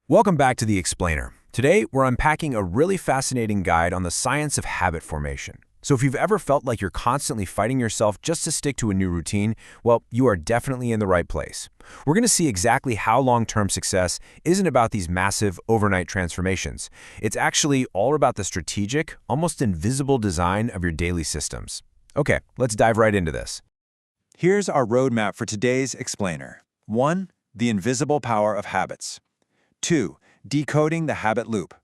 Welcome back to The Explainer. Today, we're unpacking a really fascinating guide on the science of habit formation. So if you've ever felt like you're constantly fighting yourself just to stick to a new routine, well, you are definitely in the right place. We're going to see exactly how long-term success isn't about these massive overnight transformations. It's actually all about the strategic, almost invisible design of your daily systems. Okay, let's dive right into this. Here's our roadmap for today's Explainer. 1. The invisible power of habits. 2. Decoding the habit loop.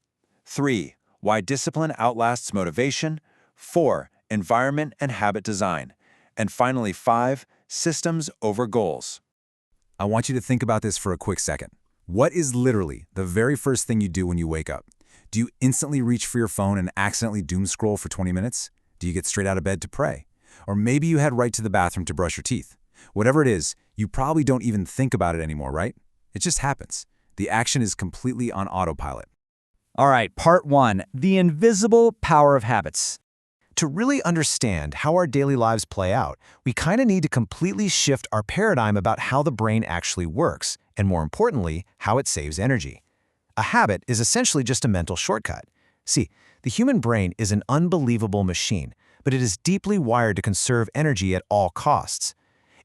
3. Why discipline outlasts motivation. 4. Environment and habit design. And finally, 5. Systems over goals. I want you to think about this for a quick second. What is literally the very first thing you do when you wake up? Do you instantly reach for your phone and accidentally doom scroll for 20 minutes? Do you get straight out of bed to pray? Or maybe you head right to the bathroom to brush your teeth. Whatever it is, you probably don't even think about it anymore, right? It just happens. The action is completely on autopilot. All right, part 1, the invisible power of habits. To really understand how our daily lives play out, we kind of need to completely shift our paradigm about how the brain actually works, and more importantly, how it saves energy. A habit is essentially just a mental shortcut. See, the human brain is an unbelievable machine, but it is deeply wired to conserve energy at all costs.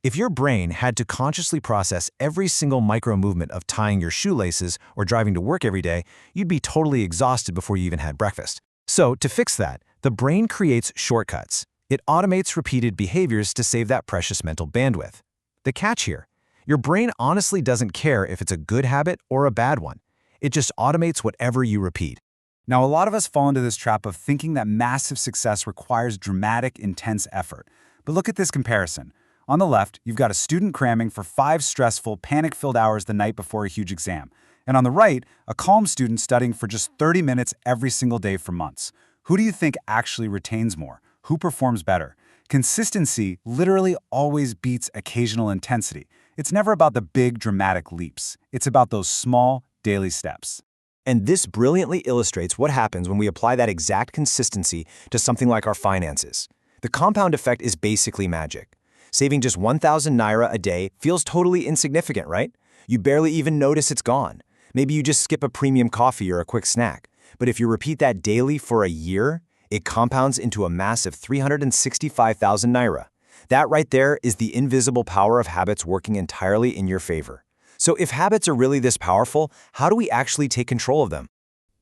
If your brain had to consciously process every single micro-movement of tying your shoelaces or driving to work every day, you'd be totally exhausted before you even had breakfast. So, to fix that, the brain creates shortcuts. It automates repeated behaviors to save that precious mental bandwidth. The catch here: your brain honestly doesn't care if it's a good habit or a bad one. It just automates whatever you repeat. Now, a lot of us fall into this trap of thinking that massive success requires dramatic, intense effort. But look at this comparison. On the left, you've got a student cramming for 5 stressful, panic-filled hours the night before a huge exam. And on the right, a calm student studying for just 30 minutes every single day for months. Who do you think actually retains more? Who performs better? Consistency literally always beats occasional intensity. It's never about the big, dramatic leaps. It's about those small, daily steps. And this brilliantly illustrates what happens when we apply that exact consistency to something like our finances. The compound effect is basically magic. Saving just 1,000 naira a day feels totally insignificant, right? You barely even notice it's gone. Maybe you just skip a premium coffee or a quick snack. But if you repeat that daily for a year, it compounds into a massive 365,000 naira. That right there is the invisible power of habits working entirely in your favor. So if habits are really this powerful, how do we actually take control of them?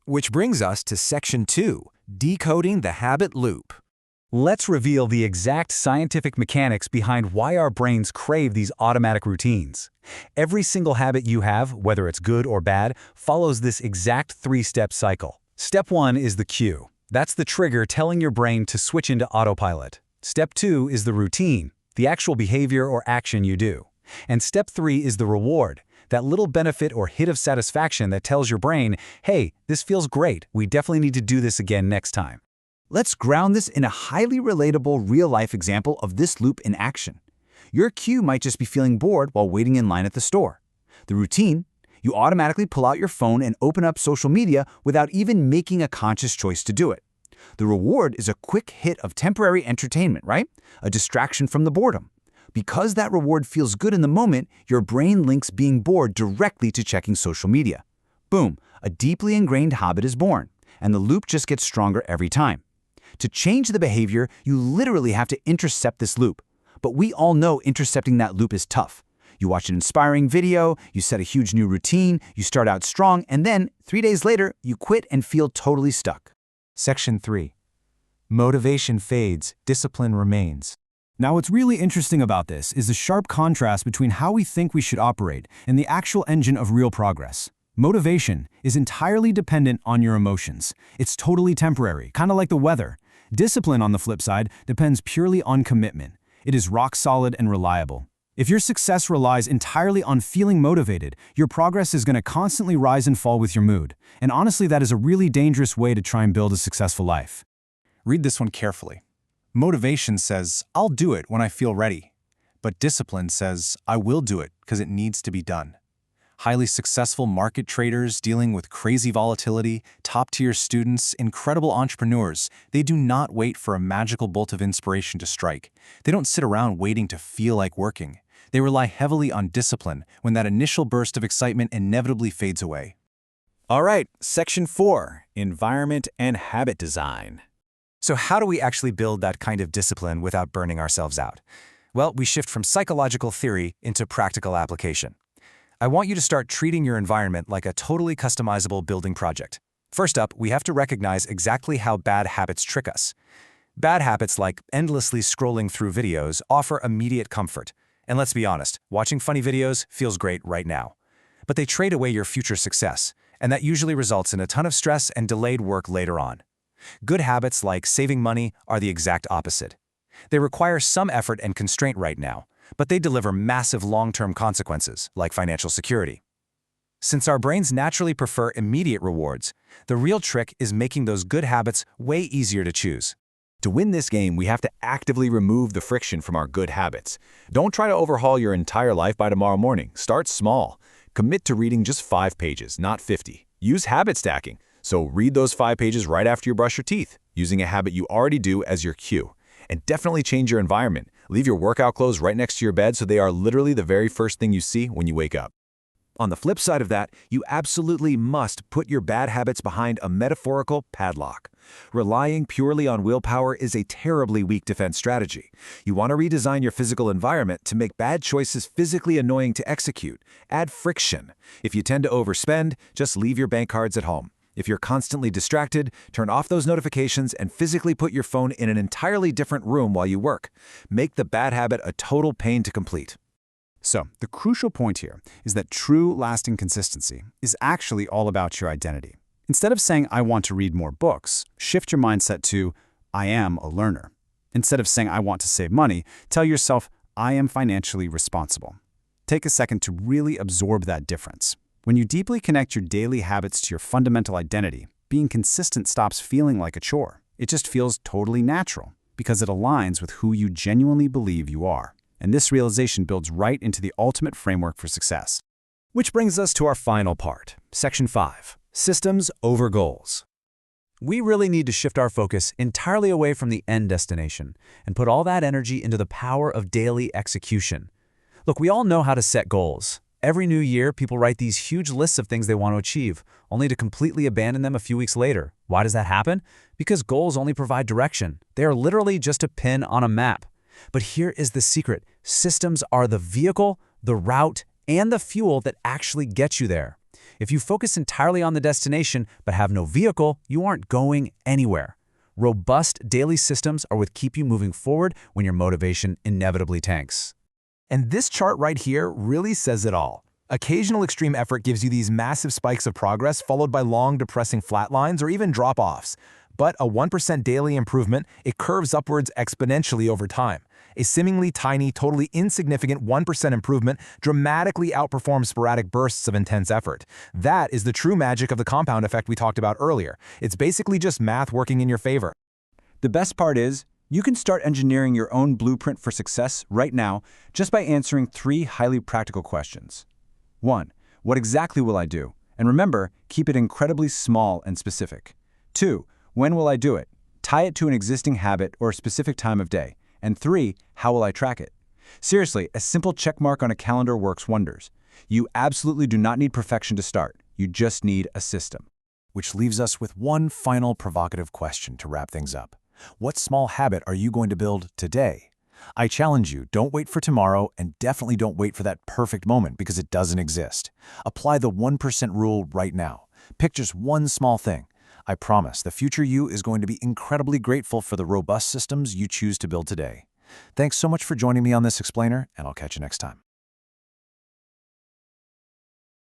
Which brings us to Section 2, Decoding the Habit Loop. Let's reveal the exact scientific mechanics behind why our brains crave these automatic routines. Every single habit you have, whether it's good or bad, follows this exact 3-step cycle. Step 1 is the cue. That's the trigger telling your brain to switch into autopilot. Step 2 is the routine, the actual behavior or action you do. And step 3 is the reward, that little benefit or hit of satisfaction that tells your brain, hey, this feels great, we definitely need to do this again next time. Let's ground this in a highly relatable real-life example of this loop in action. Your cue might just be feeling bored while waiting in line at the store. The routine: you automatically pull out your phone and open up social media without even making a conscious choice to do it. The reward is a quick hit of temporary entertainment, right? A distraction from the boredom. Because that reward feels good in the moment, your brain links being bored directly to checking social media. Boom, a deeply ingrained habit is born, and the loop just gets stronger every time. To change the behavior, you literally have to intercept this loop. But we all know intercepting that loop is tough. You watch an inspiring video, you set a huge new routine, you start out strong, and then, 3 days later, you quit and feel totally stuck. Section 3. Motivation fades, discipline remains. Now, what's really interesting about this is the sharp contrast between how we think we should operate and the actual engine of real progress. Motivation is entirely dependent on your emotions. It's totally temporary, kind of like the weather. Discipline, on the flip side, depends purely on commitment. It is rock solid and reliable. If your success relies entirely on feeling motivated, your progress is going to constantly rise and fall with your mood. And honestly, that is a really dangerous way to try and build a successful life. Read this one carefully. Motivation says, I'll do it when I feel ready. But discipline says, I will do it because it needs to be done. Highly successful market traders dealing with crazy volatility, top-tier students, incredible entrepreneurs, they do not wait for a magical bolt of inspiration to strike. They don't sit around waiting to feel like working. They rely heavily on discipline when that initial burst of excitement inevitably fades away. All right, Section 4, Environment and Habit Design. So how do we actually build that kind of discipline without burning ourselves out? Well, we shift from psychological theory into practical application. I want you to start treating your environment like a totally customizable building project. First up, we have to recognize exactly how bad habits trick us. Bad habits like endlessly scrolling through videos offer immediate comfort. And let's be honest, watching funny videos feels great right now. But they trade away your future success, and that usually results in a ton of stress and delayed work later on. Good habits like saving money are the exact opposite. They require some effort and constraint right now, but they deliver massive long-term consequences, like financial security. Since our brains naturally prefer immediate rewards, the real trick is making those good habits way easier to choose. To win this game, we have to actively remove the friction from our good habits. Don't try to overhaul your entire life by tomorrow morning. Start small. Commit to reading just 5 pages, not 50. Use habit stacking. So read those 5 pages right after you brush your teeth, using a habit you already do as your cue. And definitely change your environment. Leave your workout clothes right next to your bed so they are literally the very first thing you see when you wake up. On the flip side of that, you absolutely must put your bad habits behind a metaphorical padlock. Relying purely on willpower is a terribly weak defense strategy. You want to redesign your physical environment to make bad choices physically annoying to execute. Add friction. If you tend to overspend, just leave your bank cards at home. If you're constantly distracted, turn off those notifications and physically put your phone in an entirely different room while you work. Make the bad habit a total pain to complete. So, the crucial point here is that true, lasting consistency is actually all about your identity. Instead of saying, I want to read more books, shift your mindset to, I am a learner. Instead of saying, I want to save money, tell yourself, I am financially responsible. Take a second to really absorb that difference. When you deeply connect your daily habits to your fundamental identity, being consistent stops feeling like a chore. It just feels totally natural because it aligns with who you genuinely believe you are. And this realization builds right into the ultimate framework for success. Which brings us to our final part, Section 5, Systems over Goals. We really need to shift our focus entirely away from the end destination and put all that energy into the power of daily execution. Look, we all know how to set goals. Every new year, people write these huge lists of things they want to achieve, only to completely abandon them a few weeks later. Why does that happen? Because goals only provide direction. They are literally just a pin on a map. But here is the secret. Systems are the vehicle, the route, and the fuel that actually get you there. If you focus entirely on the destination but have no vehicle, you aren't going anywhere. Robust daily systems are what keep you moving forward when your motivation inevitably tanks. And this chart right here really says it all. Occasional extreme effort gives you these massive spikes of progress followed by long, depressing flatlines or even drop-offs. But a 1% daily improvement, it curves upwards exponentially over time. A seemingly tiny, totally insignificant 1% improvement dramatically outperforms sporadic bursts of intense effort. That is the true magic of the compound effect we talked about earlier. It's basically just math working in your favor. The best part is, you can start engineering your own blueprint for success right now just by answering 3 highly practical questions. 1. What exactly will I do? And remember, keep it incredibly small and specific. 2. When will I do it? Tie it to an existing habit or a specific time of day. And 3. How will I track it? Seriously, a simple check mark on a calendar works wonders. You absolutely do not need perfection to start. You just need a system. Which leaves us with one final provocative question to wrap things up. What small habit are you going to build today? I challenge you, don't wait for tomorrow and definitely don't wait for that perfect moment because it doesn't exist. Apply the 1% rule right now. Pick just one small thing. I promise the future you is going to be incredibly grateful for the robust systems you choose to build today. Thanks so much for joining me on this explainer, and I'll catch you next time.